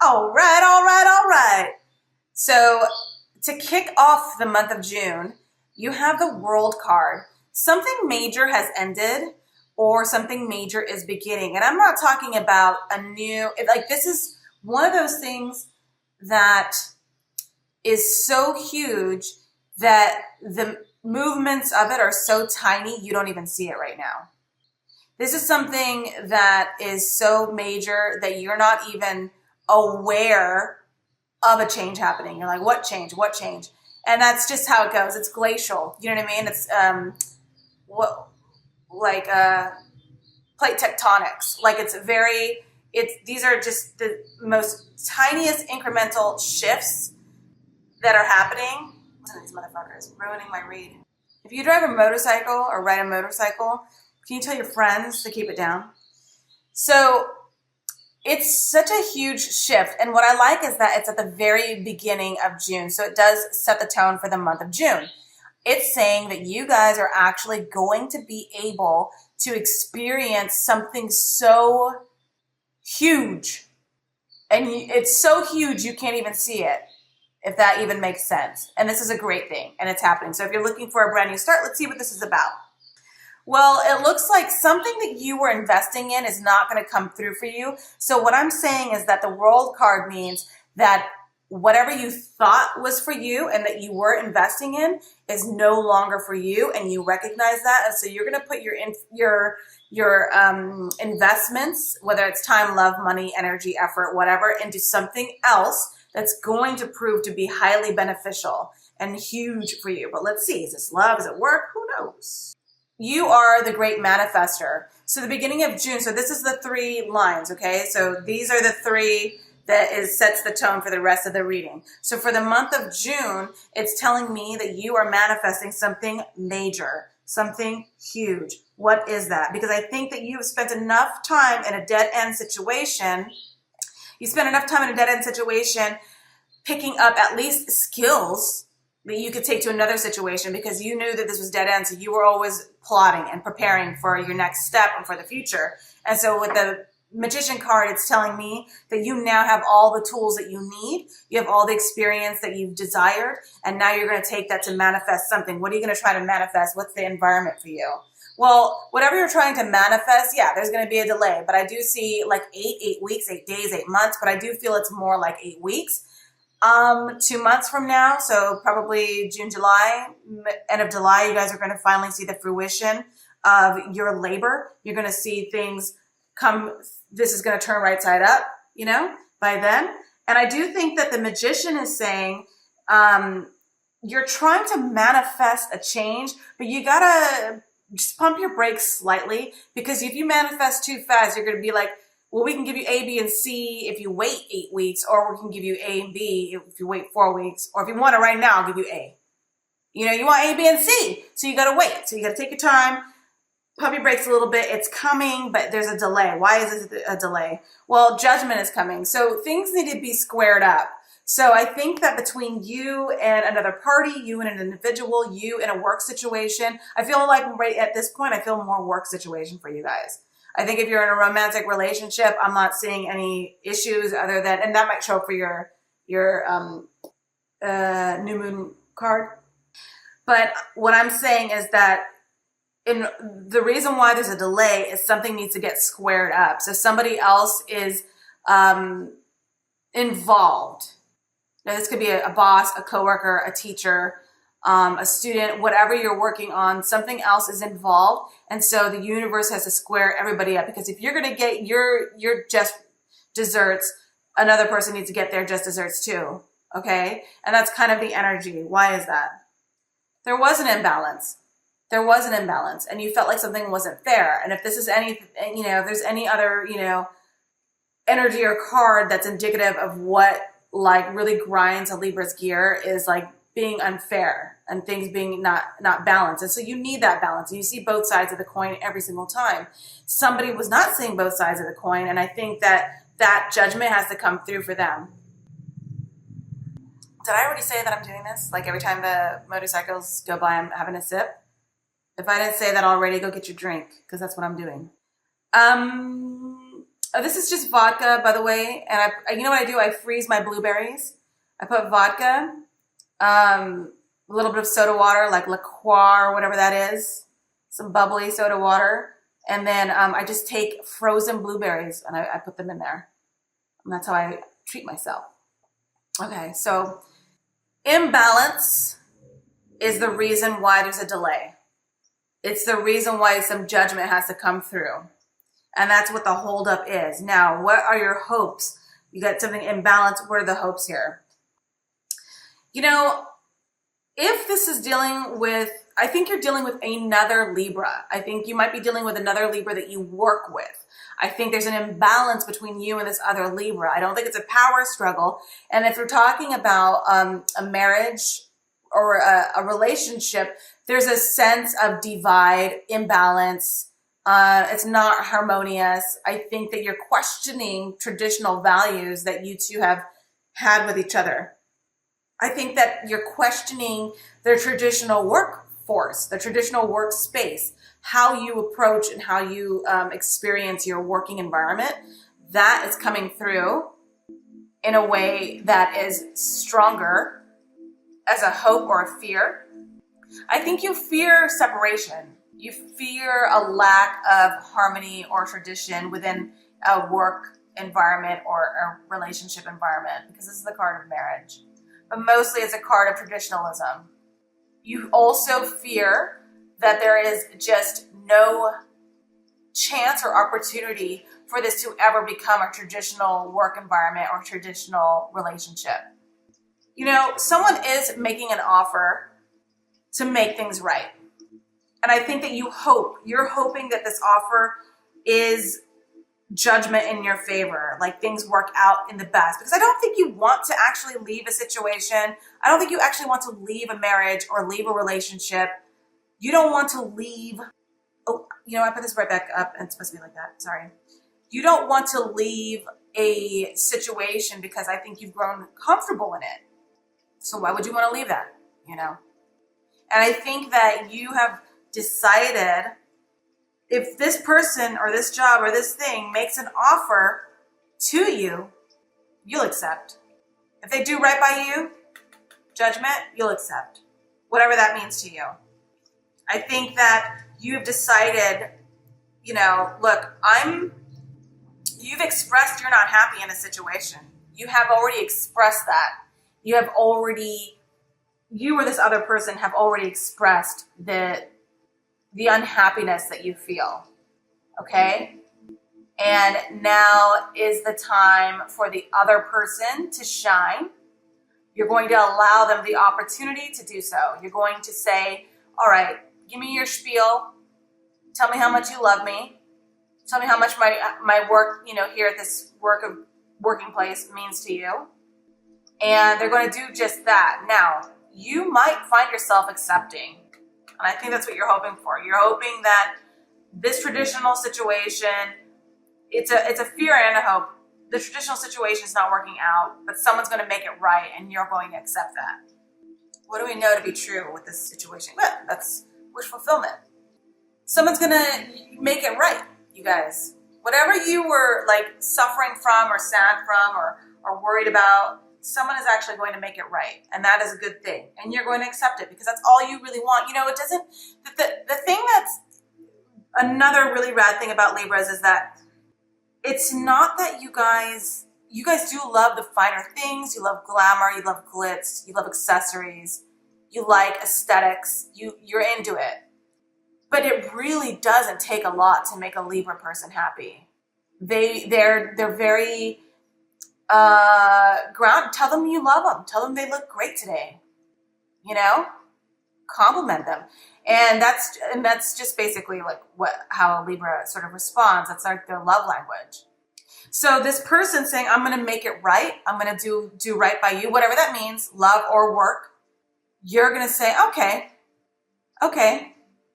All right, all right, all right. So to kick off the month of June, you have the World card. Something major has ended or something major is beginning. And I'm not talking about a new, like this is one of those things that is so huge that the movements of it are so tiny you don't even see it right now. This is something that is so major that you're not even aware of a change happening. You're like, what change? What change? And that's just how it goes. It's glacial. You know what I mean? It's what like plate tectonics. Like these are just the most tiniest incremental shifts that are happening. Listen to these motherfuckers ruining my read. If you drive a motorcycle or ride a motorcycle, can you tell your friends to keep it down? So it's such a huge shift. And what I like is that it's at the very beginning of June. So it does set the tone for the month of June. It's saying that you guys are actually going to be able to experience something so huge. And it's so huge you can't even see it, if that even makes sense. And this is a great thing, and it's happening. So if you're looking for a brand new start, let's see what this is about. Well, it looks like something that you were investing in is not going to come through for you. So what I'm saying is that the World card means that whatever you thought was for you and that you were investing in is no longer for you, and you recognize that. And so you're going to put your investments, whether it's time, love, money, energy, effort, whatever, into something else that's going to prove to be highly beneficial and huge for you. But let's see, is this love? Is it work? Who knows? You are the great manifester. So the beginning of June, so this is the 3 lines, okay? So these are the 3 that sets the tone for the rest of the reading. So for the month of June, it's telling me that you are manifesting something major, something huge. What is that? Because I think that you have spent enough time in a dead-end situation. You spent enough time in a dead-end situation picking up at least skills that you could take to another situation, because you knew that this was dead end. So you were always plotting and preparing for your next step and for the future. And so with the Magician card, it's telling me that you now have all the tools that you need. You have all the experience that you've desired. And now you're going to take that to manifest something. What are you going to try to manifest? What's the environment for you? Well, whatever you're trying to manifest, yeah, there's going to be a delay. But I do see like 8 weeks, 8 days, 8 months. But I do feel it's more like 8 weeks. 2 months from now, so probably June, July, end of July, you guys are going to finally see the fruition of your labor. You're going to see things come. This is going to turn right side up, you know, by then. And I do think that the Magician is saying, you're trying to manifest a change, but you got to just pump your brakes slightly, because if you manifest too fast, you're going to be like, well, we can give you A, B, and C if you wait 8 weeks, or we can give you A and B if you wait 4 weeks, or if you want it right now, I'll give you A. You know, you want A, B, and C, so you got to wait. So you got to take your time, pump your brakes a little bit. It's coming, but there's a delay. Why is this a delay? Well, judgment is coming. So things need to be squared up. So I think that between you and another party, you and an individual, you in a work situation, I feel like right at this point, I feel more work situation for you guys. I think if you're in a romantic relationship, I'm not seeing any issues other than, and that might show up for your new moon card. But what I'm saying is that the reason why there's a delay is something needs to get squared up. So somebody else is involved. Now this could be a boss, a coworker, a teacher, a student, whatever you're working on, something else is involved. And so the universe has to square everybody up, because if you're going to get your just desserts, another person needs to get their just desserts too. Okay. And that's kind of the energy. Why is that? There was an imbalance. There was an imbalance, and you felt like something wasn't fair. And if this is any, you know, if there's any other, you know, energy or card that's indicative of what like really grinds a Libra's gear, is like being unfair and things being not balanced. And so you need that balance. And you see both sides of the coin every single time. Somebody was not seeing both sides of the coin. And I think that that judgment has to come through for them. Did I already say that I'm doing this? Like every time the motorcycles go by, I'm having a sip? If I didn't say that already, go get your drink, because that's what I'm doing. This is just vodka, by the way. And you know what I do? I freeze my blueberries. I put vodka, a little bit of soda water, like liqueur or whatever that is, some bubbly soda water. And then I just take frozen blueberries and I put them in there. And that's how I treat myself. Okay, so imbalance is the reason why there's a delay. It's the reason why some judgment has to come through. And that's what the holdup is. Now, what are your hopes? You got something imbalanced. What are the hopes here? You know, if this is dealing with, I think you're dealing with another Libra. I think you might be dealing with another Libra that you work with. I think there's an imbalance between you and this other Libra. I don't think it's a power struggle. And if you're talking about a marriage or a relationship, there's a sense of divide, imbalance. It's not harmonious. I think that you're questioning traditional values that you two have had with each other. I think that you're questioning the traditional workforce, the traditional workspace, how you approach and how you experience your working environment. That is coming through in a way that is stronger as a hope or a fear. I think you fear separation. You fear a lack of harmony or tradition within a work environment or a relationship environment, because this is the card of marriage. But mostly it's a card of traditionalism. You also fear that there is just no chance or opportunity for this to ever become a traditional work environment or traditional relationship. You know, someone is making an offer to make things right. And I think that you're hoping that this offer is judgment in your favor, like things work out in the best. Because I don't think you want to actually leave a situation. I don't think you actually want to leave a marriage or leave a relationship. You don't want to leave. Oh, you know, I put this right back up and it's supposed to be like that. Sorry. You don't want to leave a situation because I think you've grown comfortable in it. So why would you want to leave that? You know? And I think that you have decided, if this person or this job or this thing makes an offer to you, you'll accept. If they do right by you, judgment, you'll accept. Whatever that means to you. I think that you've decided, you know, look, you've expressed you're not happy in a situation. You have already expressed that. You or this other person have already expressed the unhappiness that you feel, okay? And now is the time for the other person to shine. You're going to allow them the opportunity to do so. You're going to say, all right, give me your spiel. Tell me how much you love me. Tell me how much my work, you know, here at this working place means to you. And they're going to do just that. Now, you might find yourself accepting. And I think that's what you're hoping for. You're hoping that this traditional situation, it's a fear and a hope. The traditional situation is not working out, but someone's going to make it right, and you're going to accept that. What do we know to be true with this situation? Well, that's wish fulfillment. Someone's going to make it right, you guys. Whatever you were like suffering from or sad from or worried about, someone is actually going to make it right. And that is a good thing. And you're going to accept it because that's all you really want. You know, it doesn't, the thing that's another really rad thing about Libras is that it's not that you guys do love the finer things. You love glamour, you love glitz, you love accessories, you like aesthetics, you're into it. But it really doesn't take a lot to make a Libra person happy. They're very ground. Tell them you love them. Tell them they look great today. You know, compliment them, and that's just basically like how a Libra sort of responds. That's like their love language. So this person saying, "I'm going to make it right. I'm going to do right by you," whatever that means, love or work. You're going to say, "Okay,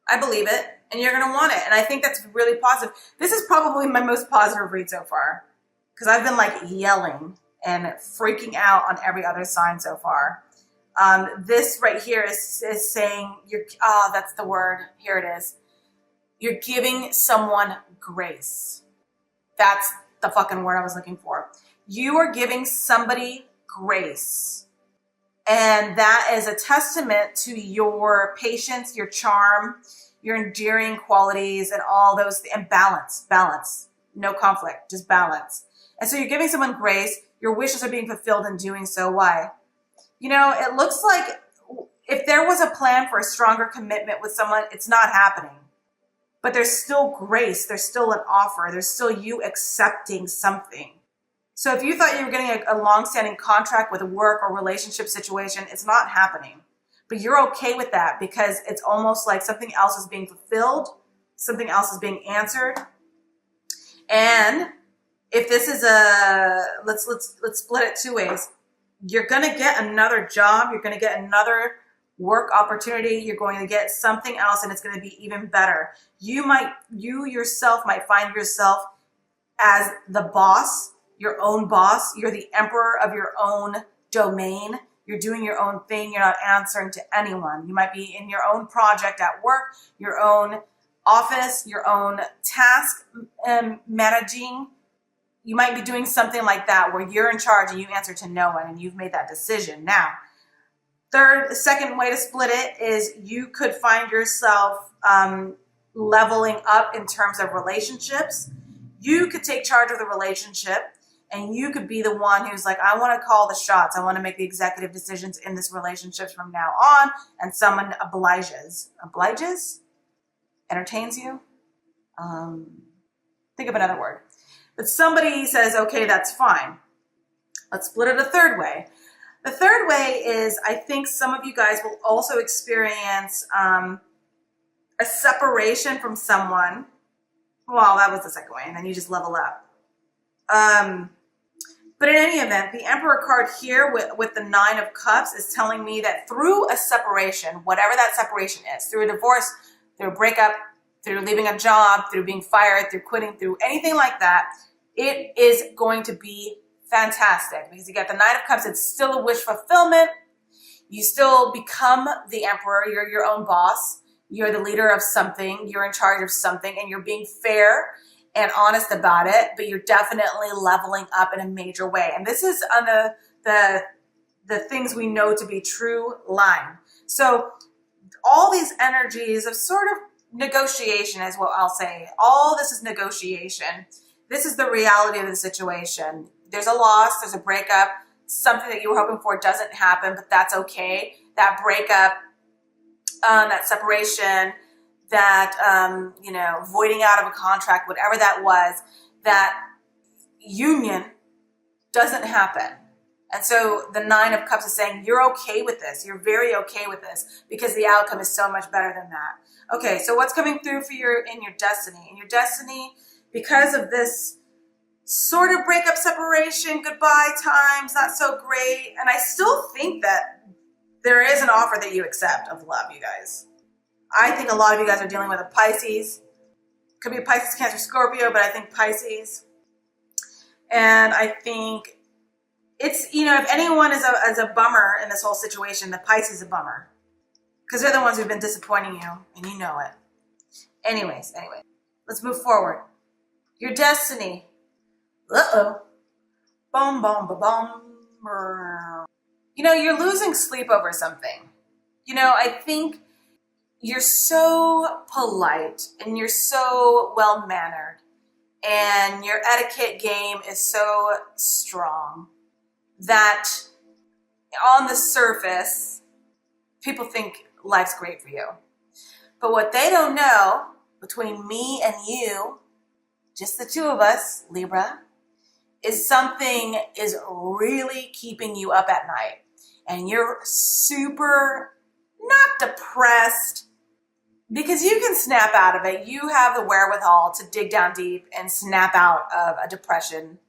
I believe it," and you're going to want it. And I think that's really positive. This is probably my most positive read so far, because I've been like yelling and freaking out on every other sign so far. This right here is saying, that's the word. Here it is. You're giving someone grace. That's the fucking word I was looking for. You are giving somebody grace. And that is a testament to your patience, your charm, your endearing qualities, and all those, and balance, no conflict, just balance. And so you're giving someone grace. Your wishes are being fulfilled in doing so. Why? You know, it looks like if there was a plan for a stronger commitment with someone, it's not happening. But there's still grace. There's still an offer. There's still you accepting something. So if you thought you were getting a long-standing contract with a work or relationship situation, it's not happening. But you're okay with that because it's almost like something else is being fulfilled. Something else is being answered. And if this is let's split it two ways. You're going to get another job. You're going to get another work opportunity. You're going to get something else, and it's going to be even better. You yourself might find yourself as the boss, your own boss. You're the emperor of your own domain. You're doing your own thing. You're not answering to anyone. You might be in your own project at work, your own office, your own task managing. You might be doing something like that where you're in charge and you answer to no one and you've made that decision. Now, the second way to split it is you could find yourself leveling up in terms of relationships. You could take charge of the relationship and you could be the one who's like, I want to call the shots. I want to make the executive decisions in this relationship from now on. And someone obliges, entertains you. Think of another word. But somebody says, okay, that's fine. Let's split it a third way. The third way is I think some of you guys will also experience a separation from someone. Well, that was the second way, and then you just level up. But in any event, the Emperor card here with the Nine of Cups is telling me that through a separation, whatever that separation is, through a divorce, through a breakup, through leaving a job, through being fired, through quitting, through anything like that, it is going to be fantastic because you got the Nine of Cups. It's still a wish fulfillment. You still become the Emperor. You're your own boss. You're the leader of something. You're in charge of something, and you're being fair and honest about it, but you're definitely leveling up in a major way. And this is on the things we know to be true line. So all these energies of sort of negotiation is what I'll say. All this is negotiation. This is the reality of the situation. There's a loss, there's a breakup, something that you were hoping for doesn't happen, but that's okay. That breakup, that separation, that, voiding out of a contract, whatever that was, that union doesn't happen. And so the Nine of Cups is saying, you're okay with this. You're very okay with this because the outcome is so much better than that. Okay, so what's coming through for in your destiny? In your destiny, because of this sort of breakup, separation, goodbye times, not so great. And I still think that there is an offer that you accept of love, you guys. I think a lot of you guys are dealing with a Pisces. Could be a Pisces, Cancer, Scorpio, but I think Pisces. And I think it's, if anyone is a bummer in this whole situation, the Pisces is a bummer. Because they're the ones who've been disappointing you, and you know it. Anyway, let's move forward. Your destiny. Uh-oh. Boom, boom, ba, boom. You're losing sleep over something. I think you're so polite and you're so well-mannered and your etiquette game is so strong that on the surface, people think life's great for you. But what they don't know, between me and you, just the two of us, Libra, is something is really keeping you up at night. And you're super not depressed because you can snap out of it. You have the wherewithal to dig down deep and snap out of a depression,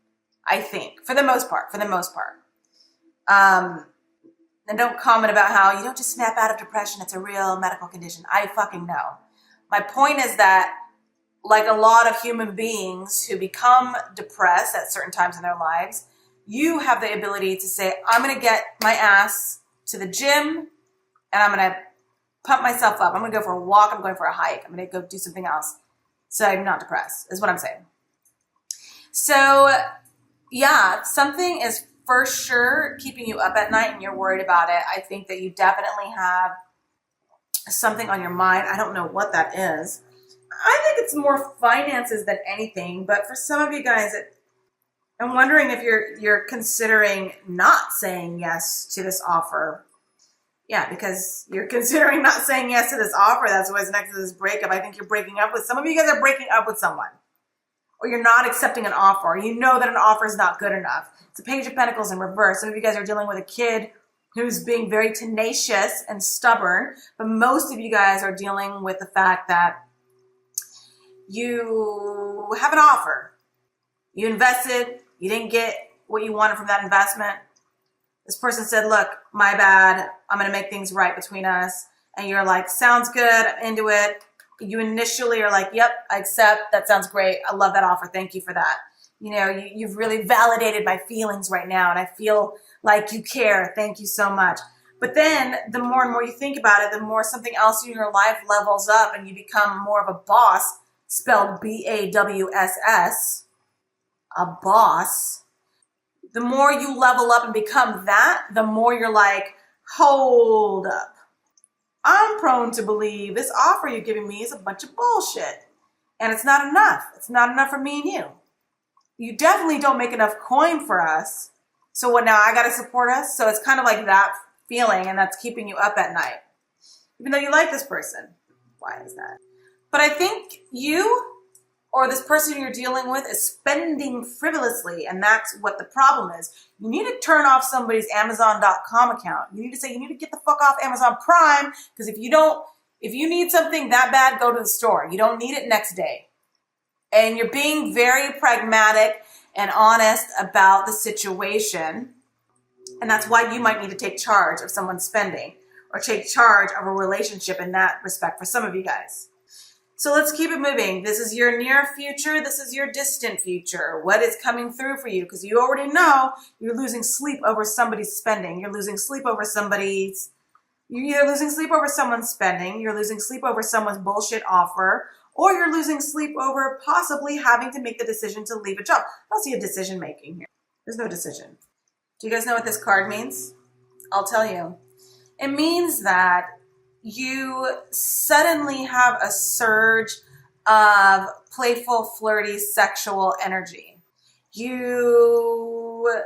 I think, for the most part. And don't comment about how you don't just snap out of depression. It's a real medical condition. I fucking know. My point is that like a lot of human beings who become depressed at certain times in their lives, you have the ability to say, I'm going to get my ass to the gym and I'm going to pump myself up. I'm going to go for a walk. I'm going for a hike. I'm going to go do something else. So I'm not depressed is what I'm saying. So yeah, something is for sure keeping you up at night and you're worried about it. I think that you definitely have something on your mind. I don't know what that is. I think it's more finances than anything, but for some of you guys, I'm wondering if you're considering not saying yes to this offer. Yeah, because you're considering not saying yes to this offer. That's what's next to this breakup. I think you're breaking up with, some of you guys are breaking up with someone. Or you're not accepting an offer. Or you know that an offer is not good enough. It's a Page of Pentacles in reverse. Some of you guys are dealing with a kid who's being very tenacious and stubborn. But most of you guys are dealing with the fact that you have an offer. You invested. You didn't get what you wanted from that investment. This person said, look, my bad. I'm going to make things right between us. And you're like, sounds good. I'm into it. You initially are like, yep, I accept. That sounds great. I love that offer. Thank you for that. You know, you've really validated my feelings right now. And I feel like you care. Thank you so much. But then the more and more you think about it, the more something else in your life levels up and you become more of a boss, spelled B-A-W-S-S, a boss. The more you level up and become that, the more you're like, hold up. I'm prone to believe this offer you're giving me is a bunch of bullshit. And it's not enough. It's not enough for me and you. You definitely don't make enough coin for us. So what now? I got to support us? So it's kind of like that feeling, and that's keeping you up at night. Even though you like this person. Why is that? But I think you or this person you're dealing with is spending frivolously, and that's what the problem is. You need to turn off somebody's Amazon.com account. You need to say, you need to get the fuck off Amazon Prime, because if you need something that bad, go to the store. You don't need it next day. And you're being very pragmatic and honest about the situation, and that's why you might need to take charge of someone's spending or take charge of a relationship in that respect for some of you guys. So let's keep it moving. This is your near future. This is your distant future. What is coming through for you? Because you already know you're losing sleep over somebody's spending. You're losing sleep over you're either losing sleep over someone's spending, you're losing sleep over someone's bullshit offer, or you're losing sleep over possibly having to make the decision to leave a job. I don't see a decision making here. There's no decision. Do you guys know what this card means? I'll tell you. It means that you suddenly have a surge of playful, flirty, sexual energy. You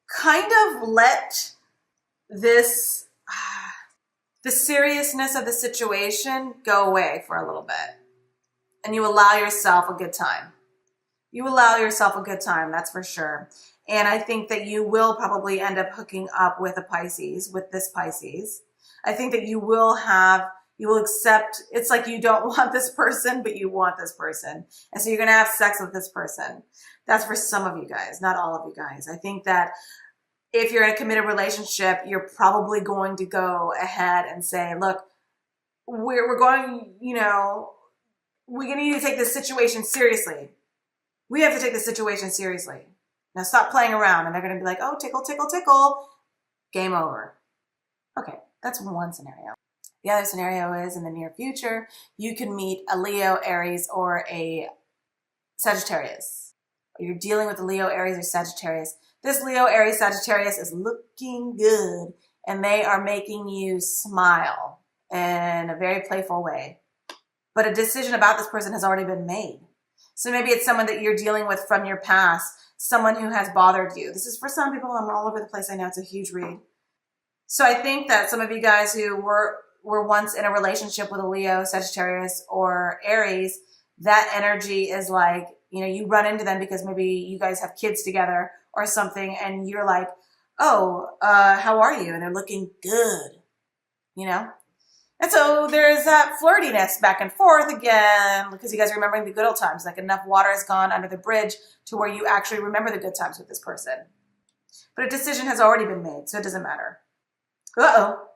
kind of let the seriousness of the situation go away for a little bit. And you allow yourself a good time. You allow yourself a good time, that's for sure. And I think that you will probably end up hooking up with this Pisces. I think that you will accept, it's like you don't want this person, but you want this person. And so you're going to have sex with this person. That's for some of you guys, not all of you guys. I think that if you're in a committed relationship, you're probably going to go ahead and say, look, we're going, we're going to need to take this situation seriously. We have to take this situation seriously. Now stop playing around. And they're going to be like, oh, tickle, tickle, tickle. Game over. Okay. That's one scenario. The other scenario is in the near future, you can meet a Leo, Aries, or a Sagittarius. You're dealing with a Leo, Aries, or Sagittarius. This Leo, Aries, Sagittarius is looking good, and they are making you smile in a very playful way. But a decision about this person has already been made. So maybe it's someone that you're dealing with from your past, someone who has bothered you. This is for some people. I'm all over the place. I know it's a huge read. So I think that some of you guys who were once in a relationship with a Leo, Sagittarius, or Aries, that energy is like, you run into them because maybe you guys have kids together or something, and you're like, oh, how are you? And they're looking good, And so there's that flirtiness back and forth again, because you guys are remembering the good old times, like enough water has gone under the bridge to where you actually remember the good times with this person. But a decision has already been made, so it doesn't matter. Uh-oh.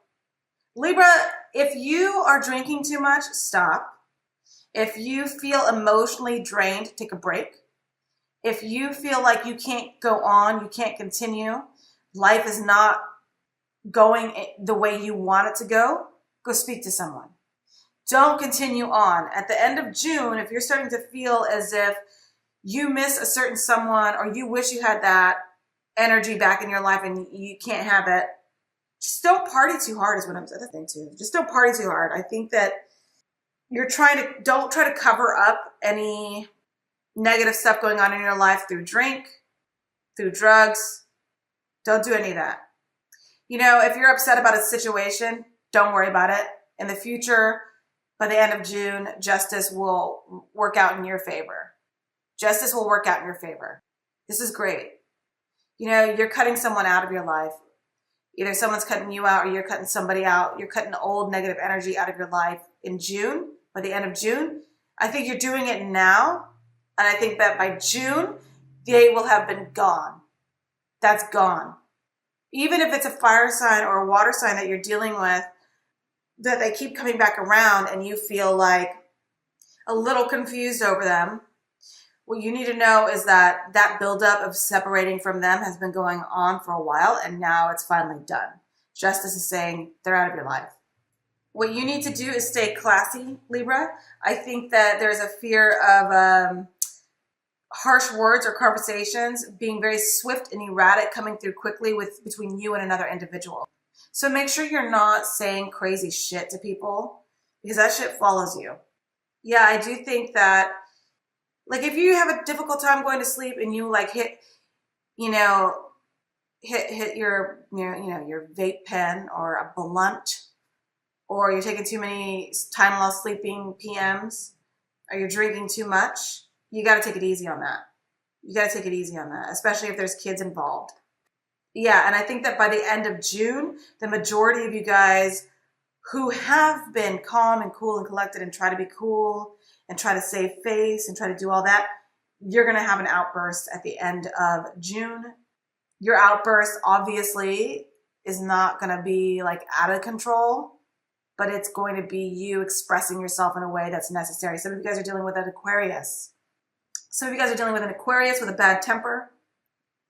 Libra, if you are drinking too much, stop. If you feel emotionally drained, take a break. If you feel like you can't go on, you can't continue, life is not going the way you want it to go speak to someone. Don't continue on. At the end of June, if you're starting to feel as if you miss a certain someone, or you wish you had that energy back in your life and you can't have it, just don't party too hard is what I'm saying too. Just don't party too hard. I think that don't try to cover up any negative stuff going on in your life through drink, through drugs. Don't do any of that. You know, if you're upset about a situation, don't worry about it. In the future, by the end of June, justice will work out in your favor. Justice will work out in your favor. This is great. You know, you're cutting someone out of your life. Either someone's cutting you out or you're cutting somebody out. You're cutting old negative energy out of your life in June, by the end of June. I think you're doing it now. And I think that by June, they will have been gone. That's gone. Even if it's a fire sign or a water sign that you're dealing with, that they keep coming back around and you feel like a little confused over them, what you need to know is that that buildup of separating from them has been going on for a while, and now it's finally done. Justice is saying they're out of your life. What you need to do is stay classy, Libra. I think that there's a fear of harsh words or conversations being very swift and erratic, coming through quickly between you and another individual. So make sure you're not saying crazy shit to people, because that shit follows you. Yeah, I do think that, like, if you have a difficult time going to sleep and you like hit your your vape pen or a blunt, or you're taking too many Tylenol sleeping PMs, or you're drinking too much, you got to take it easy on that. You got to take it easy on that, especially if there's kids involved. Yeah, and I think that by the end of June, the majority of you guys who have been calm and cool and collected and try to be cool and try to save face and try to do all that, you're going to have an outburst at the end of June. Your outburst obviously is not going to be like out of control, but it's going to be you expressing yourself in a way that's necessary. Some of you guys are dealing with an Aquarius. Some of you guys are dealing with an Aquarius with a bad temper.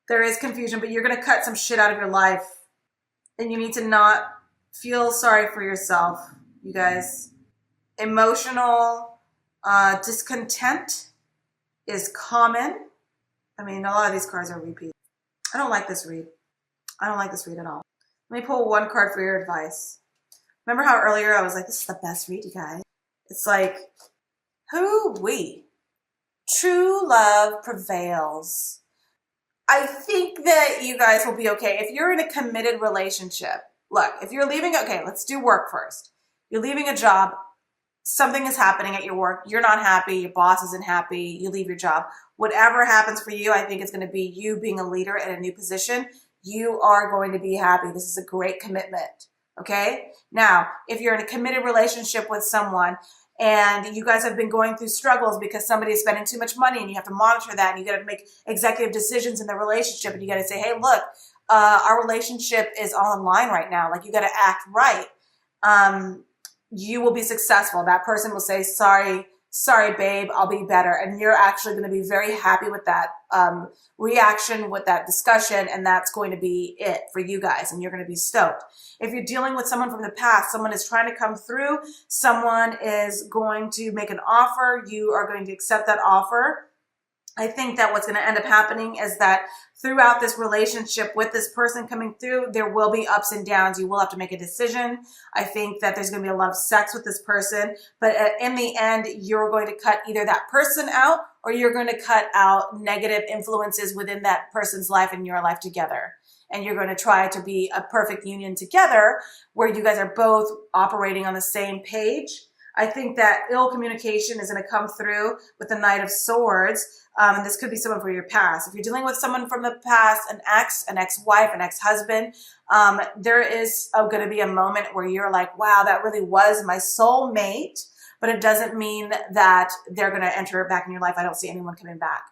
There is confusion, but you're going to cut some shit out of your life, and you need to not feel sorry for yourself, you guys. Emotional discontent is common. I mean, a lot of these cards are repeats. I don't like this read. I don't like this read at all. Let me pull one card for your advice. Remember how earlier I was like, this is the best read, you guys. It's like, hoo-wee. True love prevails. I think that you guys will be okay. If you're in a committed relationship, look, if you're leaving, okay, let's do work first. You're leaving a job, something is happening at your work, you're not happy, your boss isn't happy, you leave your job. Whatever happens for you, I think it's going to be you being a leader in a new position. You are going to be happy. This is a great commitment, okay? Now, if you're in a committed relationship with someone and you guys have been going through struggles because somebody is spending too much money and you have to monitor that and you got to make executive decisions in the relationship and you got to say, hey, look, our relationship is all in line right now. Like, you got to act right. You will be successful. That person will say, sorry, babe, I'll be better. And you're actually going to be very happy with that reaction, with that discussion, and that's going to be it for you guys, and you're going to be stoked. If you're dealing with someone from the past, someone is trying to come through, someone is going to make an offer, you are going to accept that offer. I think that what's going to end up happening is that throughout this relationship with this person coming through, there will be ups and downs. You will have to make a decision. I think that there's going to be a lot of sex with this person, but in the end, you're going to cut either that person out or you're going to cut out negative influences within that person's life and your life together. And you're going to try to be a perfect union together where you guys are both operating on the same page. I think that ill communication is going to come through with the Knight of Swords. And this could be someone from your past. If you're dealing with someone from the past, an ex-wife, an ex-husband, there is going to be a moment where you're like, wow, that really was my soulmate. But it doesn't mean that they're going to enter back in your life. I don't see anyone coming back.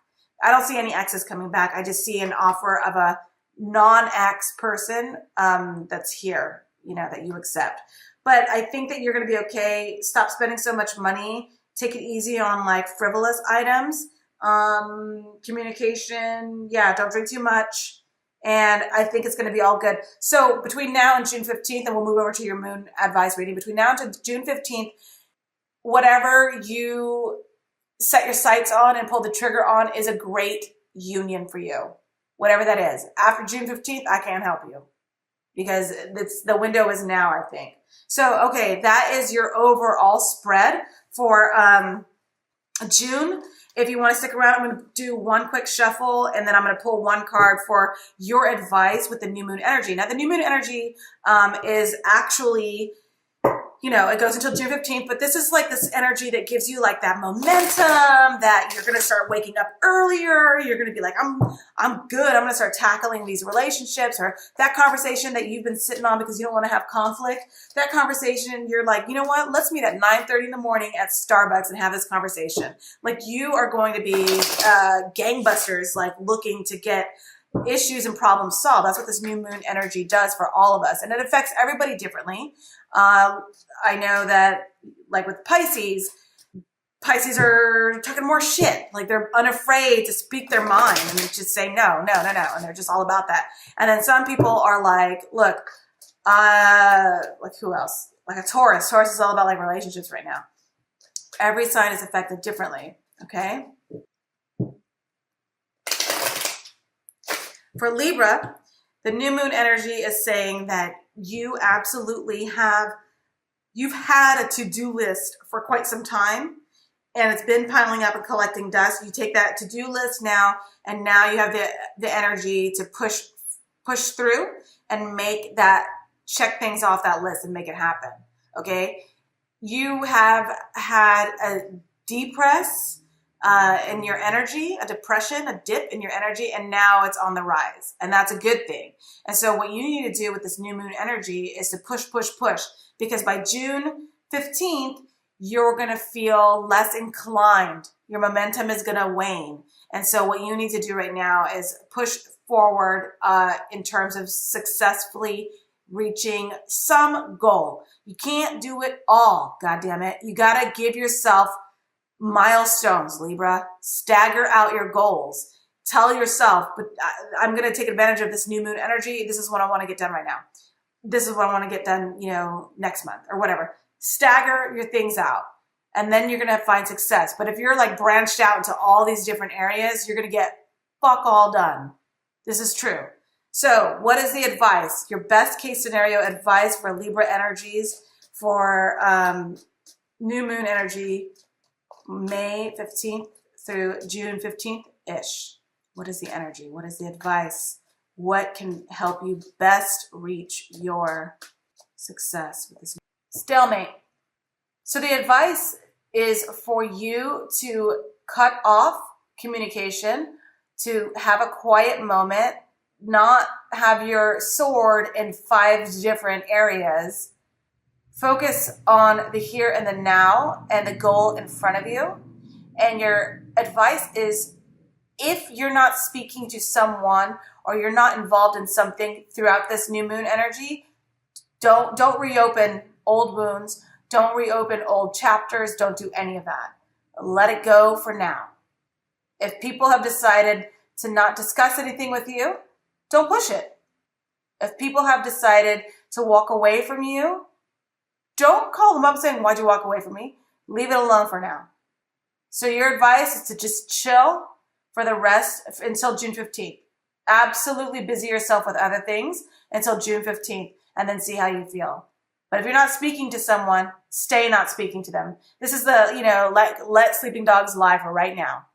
I don't see any exes coming back. I just see an offer of a non-ex person that's here, that you accept. But I think that you're going to be okay. Stop spending so much money. Take it easy on like frivolous items. Communication. Yeah, don't drink too much. And I think it's going to be all good. So between now and June 15th, and we'll move over to your moon advice reading. Between now and June 15th, whatever you set your sights on and pull the trigger on is a great union for you. Whatever that is. After June 15th, I can't help you because the window is now, I think. So, okay, that is your overall spread for June. If you want to stick around, I'm going to do one quick shuffle, and then I'm going to pull one card for your advice with the new moon energy. Now, the new moon energy is actually, you know, it goes until June 15th, but this is like this energy that gives you like that momentum that you're going to start waking up earlier. You're going to be like, I'm good. I'm going to start tackling these relationships, or that conversation that you've been sitting on because you don't want to have conflict. That conversation, you're like, you know what? Let's meet at 9:30 in the morning at Starbucks and have this conversation. Like, you are going to be gangbusters, like looking to get issues and problems solved. That's what this new moon energy does for all of us. And it affects everybody differently. I know that, like with Pisces are talking more shit. Like, they're unafraid to speak their mind and just say no. And they're just all about that. And then some people are like, look, like who else? Like a Taurus. Taurus is all about like relationships right now. Every sign is affected differently. Okay. For Libra, the new moon energy is saying that you absolutely you've had a to-do list for quite some time, and it's been piling up and collecting dust. You take that to-do list now, and now you have the energy to push through and check things off that list and make it happen. Okay. You have had a depress in your energy, a depression, a dip in your energy, and now it's on the rise. And that's a good thing. And so what you need to do with this new moon energy is to push, because by June 15th, you're going to feel less inclined. Your momentum is going to wane. And so what you need to do right now is push forward in terms of successfully reaching some goal. You can't do it all, goddammit. You got to give yourself milestones, Libra. Stagger out your goals. Tell yourself, but I'm going to take advantage of this new moon energy. This is what I want to get done right now. This is what I want to get done, you know, next month or whatever. Stagger your things out, and then you're going to find success. But if you're like branched out into all these different areas, you're going to get fuck all done. This is true. So what is the advice? Your best case scenario advice for Libra energies for new moon energy, May 15th through June 15th-ish. What is the energy? What is the advice? What can help you best reach your success with this? Stalemate. So the advice is for you to cut off communication, to have a quiet moment, not have your sword in 5 different areas. Focus on the here and the now and the goal in front of you. And your advice is, if you're not speaking to someone or you're not involved in something throughout this new moon energy, don't reopen old wounds. Don't reopen old chapters. Don't do any of that. Let it go for now. If people have decided to not discuss anything with you, don't push it. If people have decided to walk away from you, don't call them up saying, why'd you walk away from me? Leave it alone for now. So your advice is to just chill for the rest until June 15th. Absolutely busy yourself with other things until June 15th, and then see how you feel. But if you're not speaking to someone, stay not speaking to them. This is the, let sleeping dogs lie for right now.